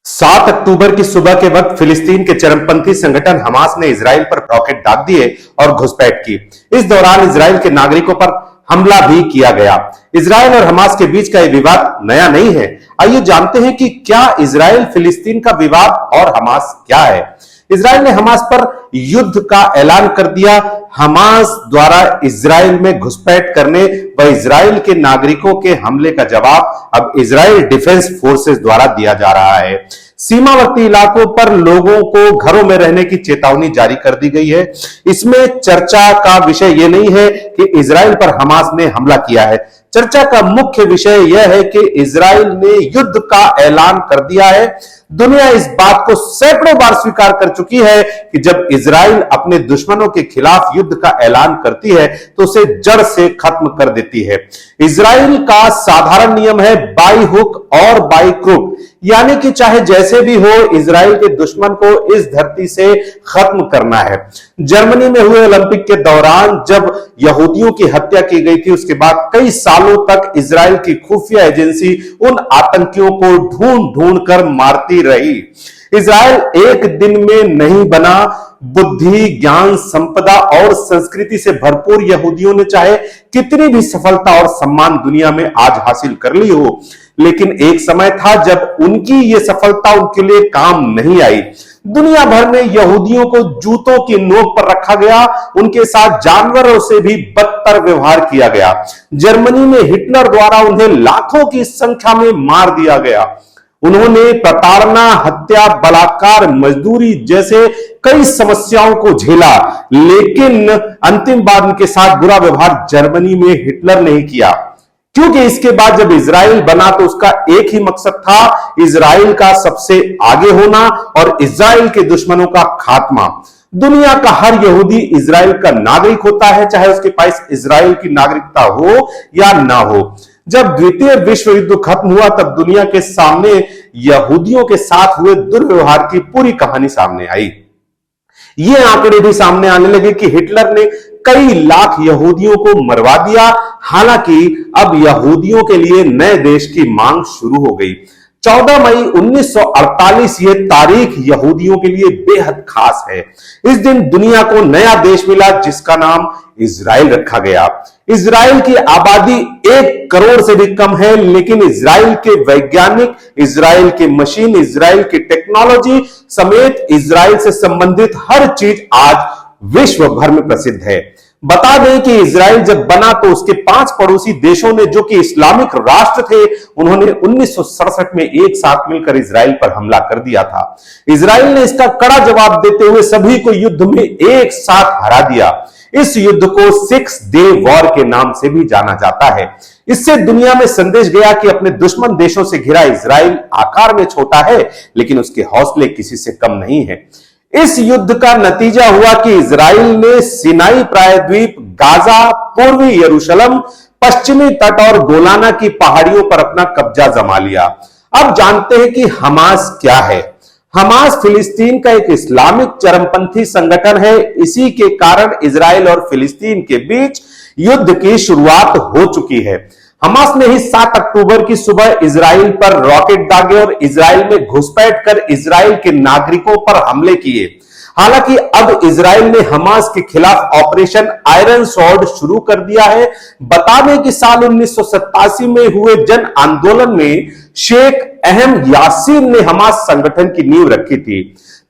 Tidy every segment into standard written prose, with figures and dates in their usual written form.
7 अक्टूबर की सुबह के वक्त फिलिस्तीन के चरमपंथी संगठन हमास ने इजराइल पर रॉकेट दाग दिए और घुसपैठ की। इस दौरान इजराइल के नागरिकों पर हमला भी किया गया। इजराइल और हमास के बीच का यह विवाद नया नहीं है। आइए जानते हैं कि क्या इजराइल फिलिस्तीन का विवाद और हमास क्या है। इजराइल ने हमास पर युद्ध का ऐलान कर दिया। हमास द्वारा इजराइल में घुसपैठ करने व इजराइल के नागरिकों के हमले का जवाब अब इजराइल डिफेंस फोर्सेस द्वारा दिया जा रहा है। सीमावर्ती इलाकों पर लोगों को घरों में रहने की चेतावनी जारी कर दी गई है। इसमें चर्चा का विषय यह नहीं है कि इजराइल पर हमास ने हमला किया है। चर्चा का मुख्य विषय यह है कि इजराइल ने युद्ध का ऐलान कर दिया है। दुनिया इस बात को सैकड़ों बार स्वीकार कर चुकी है कि जब इजराइल अपने दुश्मनों के खिलाफ युद्ध का ऐलान करती है तो उसे जड़ से खत्म कर देती है। इजराइल का साधारण नियम है बाई हुक और बाई क्रुक, यानी कि चाहे जैसे भी हो इजराइल के दुश्मन को इस धरती से खत्म करना है। जर्मनी में हुए ओलंपिक के दौरान जब यहूदियों की हत्या की गई थी, उसके बाद कई सालों तक इजराइल की खुफिया एजेंसी उन आतंकियों को ढूंढ ढूंढ कर मारती रही। इजराइल एक दिन में नहीं बना। बुद्धि, ज्ञान, संपदा और संस्कृति से भरपूर यहूदियों ने चाहे कितनी भी सफलता और सम्मान दुनिया में आज हासिल कर ली हो, लेकिन एक समय था जब उनकी यह सफलता उनके लिए काम नहीं आई। दुनिया भर में यहूदियों को जूतों की नोक पर रखा गया, उनके साथ जानवरों से भी बदतर व्यवहार किया गया। जर्मनी में हिटलर द्वारा उन्हें लाखों की संख्या में मार दिया गया। उन्होंने प्रताड़ना, हत्या, बलात्कार, मजदूरी जैसे कई समस्याओं को झेला, लेकिन अंतिम बार उनके साथ बुरा व्यवहार जर्मनी में हिटलर ने किया, क्योंकि इसके बाद जब इजराइल बना तो उसका एक ही मकसद था, इजराइल का सबसे आगे होना और इजराइल के दुश्मनों का खात्मा। दुनिया का हर यहूदी इजराइल का नागरिक होता है, चाहे उसके पास इजराइल की नागरिकता हो या ना हो। जब द्वितीय विश्व युद्ध खत्म हुआ तब दुनिया के सामने यहूदियों के साथ हुए दुर्व्यवहार की पूरी कहानी सामने आई। ये आंकड़े भी सामने आने लगे कि हिटलर ने कई लाख यहूदियों को मरवा दिया। हालांकि अब यहूदियों के लिए नए देश की मांग शुरू हो गई। 14 मई 1948 यह तारीख यहूदियों के लिए बेहद खास है। इस दिन दुनिया को नया देश मिला जिसका नाम इजराइल रखा गया। इजराइल की आबादी 1 करोड़ से भी कम है, लेकिन इजराइल के वैज्ञानिक, इजराइल के मशीन, इजराइल की टेक्नोलॉजी समेत इजराइल से संबंधित हर चीज आज विश्व भर में प्रसिद्ध है। बता दें कि इजराइल जब बना तो उसके 5 पड़ोसी देशों ने, जो कि इस्लामिक राष्ट्र थे, उन्होंने 1967 में एक साथ मिलकर इजराइल पर हमला कर दिया था। इजराइल ने इसका कड़ा जवाब देते हुए सभी को युद्ध में एक साथ हरा दिया। इस युद्ध को 6 डे वॉर के नाम से भी जाना जाता है। इससे दुनिया में संदेश गया कि अपने दुश्मन देशों से घिरा इजराइल आकार में छोटा है, लेकिन उसके हौसले किसी से कम नहीं है। इस युद्ध का नतीजा हुआ कि इजराइल ने सिनाई प्रायद्वीप, गाजा, पूर्वी यरूशलेम, पश्चिमी तट और गोलाना की पहाड़ियों पर अपना कब्जा जमा लिया। अब जानते हैं कि हमास क्या है। हमास फिलिस्तीन का एक इस्लामिक चरमपंथी संगठन है। इसी के कारण इजराइल और फिलिस्तीन के बीच युद्ध की शुरुआत हो चुकी है। हमास ने ही 7 अक्टूबर की सुबह इजराइल पर रॉकेट दागे और इजराइल में घुसपैठ कर इजराइल के नागरिकों पर हमले किए। हालांकि अब इजराइल ने हमास के खिलाफ ऑपरेशन आयरन स्वॉर्ड शुरू कर दिया है। बता दें कि साल 1987 में हुए जन आंदोलन में शेख अहम यासीर ने हमास संगठन की नींव रखी थी।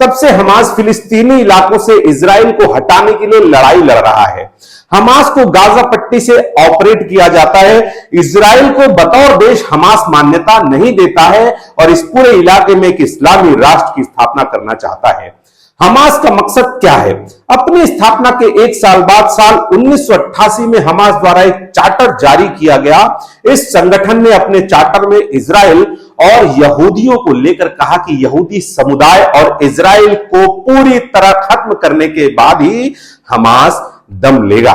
तब से हमास फिलिस्तीनी इलाकों से इजराइल को हटाने के लिए लड़ाई लड़ रहा है। हमास को गाजा पट्टी से ऑपरेट किया जाता है। इजराइल को बतौर देश हमास मान्यता नहीं देता है और इस पूरे इलाके में एक इस्लामी राष्ट्र की स्थापना करना चाहता है। हमास का मकसद क्या है? अपनी स्थापना के 1 साल बाद साल 1988 में हमास द्वारा एक चार्टर जारी किया गया। इस संगठन ने अपने चार्टर में इजराइल और यहूदियों को लेकर कहा कि यहूदी समुदाय और इजराइल को पूरी तरह खत्म करने के बाद ही हमास दम लेगा।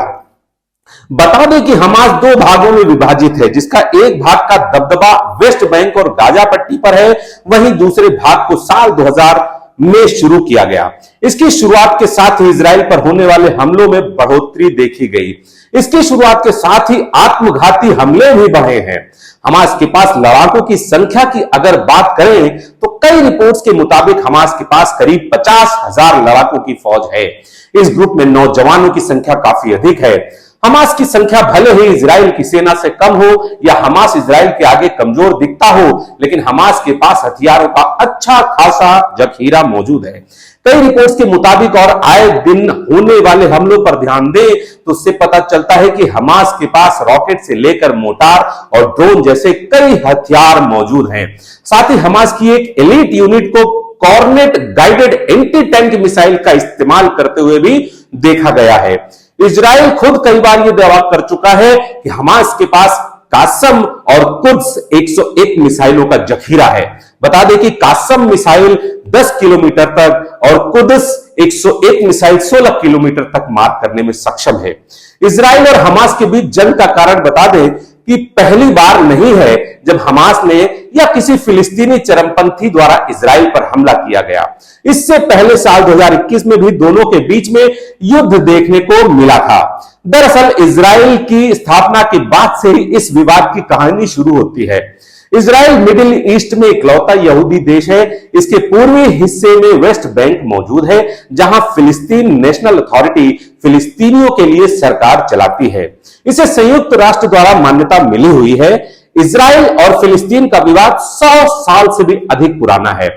बता दें कि हमास 2 भागों में विभाजित है, जिसका एक भाग का दबदबा वेस्ट बैंक और गाजा पट्टी पर है, वहीं दूसरे भाग को साल 2000 में शुरू किया गया। इसकी शुरुआत के साथ ही इजराइल पर होने वाले हमलों में बढ़ोतरी देखी गई। इसकी शुरुआत के साथ ही आत्मघाती हमले भी बढ़े हैं। हमास के पास लड़ाकों की संख्या की अगर बात करें तो कई रिपोर्ट्स के मुताबिक हमास के पास करीब 50,000 लड़ाकों की फौज है। इस ग्रुप में नौजवानों की संख्या काफी अधिक है। हमास की संख्या भले ही इजराइल की सेना से कम हो या हमास इजराइल के आगे कमजोर दिखता हो, लेकिन हमास के पास हथियारों का अच्छा खासा जखीरा मौजूद है। कई रिपोर्ट्स के मुताबिक और आए दिन होने वाले हमलों पर ध्यान दें तो उससे पता चलता है कि हमास के पास रॉकेट से लेकर मोटार और ड्रोन जैसे कई हथियार मौजूद हैं। साथ ही हमास की एक एलीट यूनिट को Kornet guided anti tank missile का इस्तेमाल करते हुए भी देखा गया है। इजराइल खुद कई बार यह दावा कर चुका है कि हमास के पास कासम और कुद्स 101 मिसाइलों का जखीरा है। बता दें कि कासम मिसाइल 10 किलोमीटर तक और कुद्स 101 मिसाइल 16 किलोमीटर तक मार करने में सक्षम है। इजराइल और हमास के बीच जंग का कारण बता दें कि पहली बार नहीं है जब हमास ने या किसी फिलिस्तीनी चरमपंथी द्वारा इजराइल पर हमला किया गया। इससे पहले साल 2021 में भी दोनों के बीच में युद्ध देखने को मिला था। दरअसल इजराइल की स्थापना के बाद से ही इस विवाद की कहानी शुरू होती है। इजराइल मिडिल ईस्ट में इकलौता यहूदी देश है। इसके पूर्वी हिस्से में वेस्ट बैंक मौजूद है, जहां फिलिस्तीन नेशनल अथॉरिटी फिलिस्तीनियों के लिए सरकार चलाती है। इसे संयुक्त राष्ट्र द्वारा मान्यता मिली हुई है। इजराइल और फिलिस्तीन का विवाद 100 साल से भी अधिक पुराना है।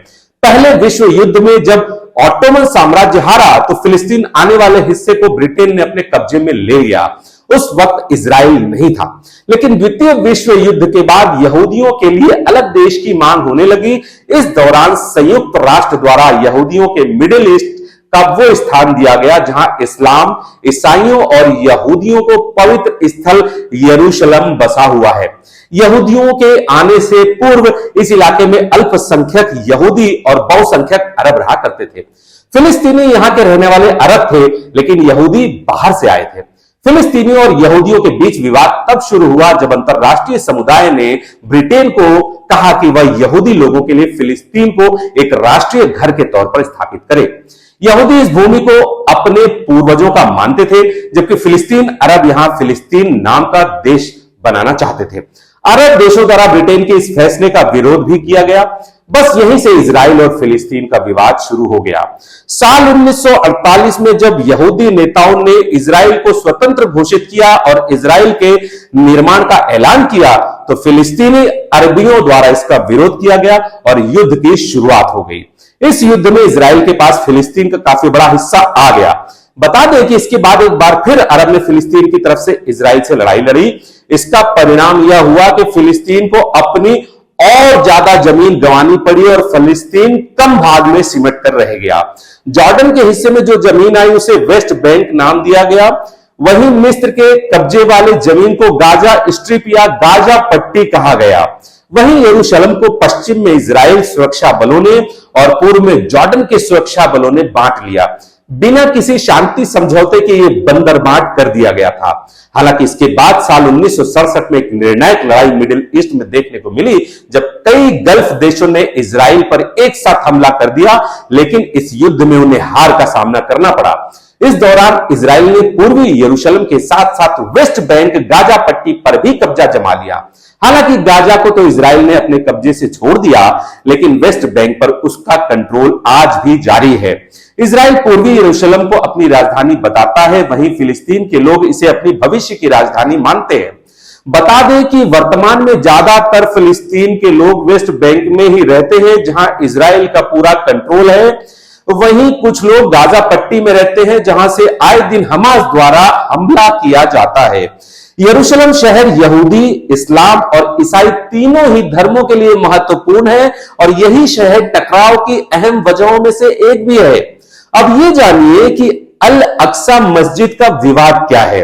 पहले विश्व युद्ध में जब ऑटोमन साम्राज्य हारा तो फिलिस्तीन आने वाले हिस्से को ब्रिटेन ने अपने कब्जे में ले लिया। उस वक्त इजराइल नहीं था, लेकिन द्वितीय विश्व युद्ध के बाद यहूदियों के लिए अलग देश की मांग होने लगी। इस दौरान संयुक्त राष्ट्र द्वारा यहूदियों के मिडिल ईस्ट का वो स्थान दिया गया जहां इस्लाम, ईसाइयों और यहूदियों को पवित्र स्थल यरूशलेम बसा हुआ है। यहूदियों के आने से पूर्व इस इलाके में अल्पसंख्यक यहूदी और बहुसंख्यक अरब रहा करते थे। फिलिस्तीनी यहां के रहने वाले अरब थे, लेकिन यहूदी बाहर से आए थे। फिलिस्तीनियों और यहूदियों के बीच विवाद तब शुरू हुआ जब अंतरराष्ट्रीय समुदाय ने ब्रिटेन को कहा कि वह यहूदी लोगों के लिए फिलिस्तीन को एक राष्ट्रीय घर के तौर पर स्थापित करे। यहूदी इस भूमि को अपने पूर्वजों का मानते थे, जबकि फिलिस्तीन अरब यहां फिलिस्तीन नाम का देश बनाना चाहते थे। अरब देशों द्वारा ब्रिटेन के इस फैसले का विरोध भी किया गया। बस यहीं से इजराइल और फिलिस्तीन का विवाद शुरू हो गया। साल 1948 में जब यहूदी नेताओं ने इजराइल को स्वतंत्र घोषित किया और इजराइल के निर्माण का ऐलान किया, तो फिलिस्तीनी अरबियों द्वारा इसका विरोध किया गया और युद्ध की शुरुआत हो गई। इस युद्ध में इजराइल के पास फिलिस्तीन का काफी बड़ा हिस्सा आ गया। बता दें कि इसके बाद एक बार फिर अरब ने फिलिस्तीन की तरफ से इजराइल से लड़ाई लड़ी। इसका परिणाम यह हुआ कि फिलिस्तीन को अपनी और ज्यादा जमीन गंवानी पड़ी और फिलिस्तीन कम भाग में सिमट कर रह गया। जॉर्डन के हिस्से में जो जमीन आई उसे वेस्ट बैंक नाम दिया गया। वहीं मिस्र के कब्जे वाले जमीन को गाजा स्ट्रिप या गाजा पट्टी कहा गया। वहीं यरूशलेम को पश्चिम में इजराइल सुरक्षा बलों ने और पूर्व में जॉर्डन के सुरक्षा बलों ने बांट लिया। बिना किसी शांति समझौते के ये बंदर बांट कर दिया गया था। हालांकि इसके बाद साल 1967 में एक निर्णायक लड़ाई मिडिल ईस्ट में देखने को मिली, जब कई गल्फ देशों ने इजराइल पर एक साथ हमला कर दिया, लेकिन इस युद्ध में उन्हें हार का सामना करना पड़ा। इस दौरान इजराइल ने पूर्वी यरूशलेम के साथ साथ वेस्ट बैंक गाजा पट्टी पर भी कब्जा जमा लिया। हालांकि गाजा को तो इजराइल ने अपने कब्जे से छोड़ दिया, लेकिन वेस्ट बैंक पर उसका कंट्रोल आज भी जारी है। इजराइल पूर्वी यरूशलेम को अपनी राजधानी बताता है, वहीं फिलिस्तीन के लोग इसे अपनी भविष्य की राजधानी मानते हैं। बता दें कि वर्तमान में ज्यादातर फिलिस्तीन के लोग वेस्ट बैंक में ही रहते हैं, जहां इजराइल का पूरा कंट्रोल है। वहीं कुछ लोग गाजा पट्टी में रहते हैं, जहां से आए दिन हमास द्वारा हमला किया जाता है। यरूशलेम शहर यहूदी, इस्लाम और ईसाई तीनों ही धर्मों के लिए महत्वपूर्ण है और यही शहर टकराव की अहम वजहों में से एक भी है। अब ये जानिए कि अल अक्सा मस्जिद का विवाद क्या है।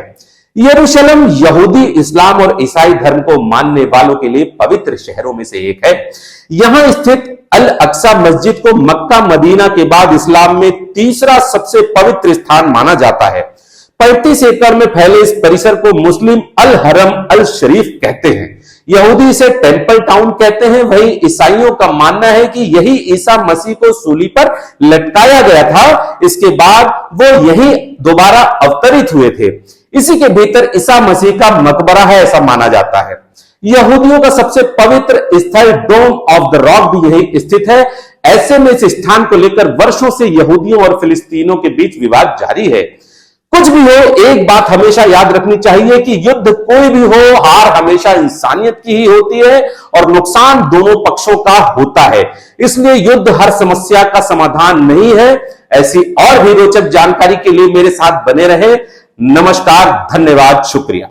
यरूशलेम यहूदी, इस्लाम और ईसाई धर्म को मानने वालों के लिए पवित्र शहरों में से एक है। यहां स्थित अल अक्सा मस्जिद को मक्का मदीना के बाद इस्लाम में तीसरा सबसे पवित्र स्थान माना जाता है। 35 एकड़ में फैले इस परिसर को मुस्लिम अल हरम अल शरीफ कहते हैं। यहूदी इसे टेंपल टाउन कहते हैं। वहीं ईसाइयों का मानना है कि यही ईसा मसीह को सूली पर लटकाया गया था। इसके बाद वो यही दोबारा अवतरित हुए थे। इसी के भीतर ईसा मसीह का मकबरा है, ऐसा माना जाता है। यहूदियों का सबसे पवित्र स्थल डोम ऑफ द रॉक भी यही स्थित है। ऐसे में इस स्थान को लेकर वर्षों से यहूदियों और फिलिस्तीनों के बीच विवाद जारी है। कुछ भी हो, एक बात हमेशा याद रखनी चाहिए कि युद्ध कोई भी हो, हार हमेशा इंसानियत की ही होती है और नुकसान दोनों पक्षों का होता है। इसलिए युद्ध हर समस्या का समाधान नहीं है। ऐसी और भी रोचक जानकारी के लिए मेरे साथ बने रहे। नमस्कार, धन्यवाद, शुक्रिया।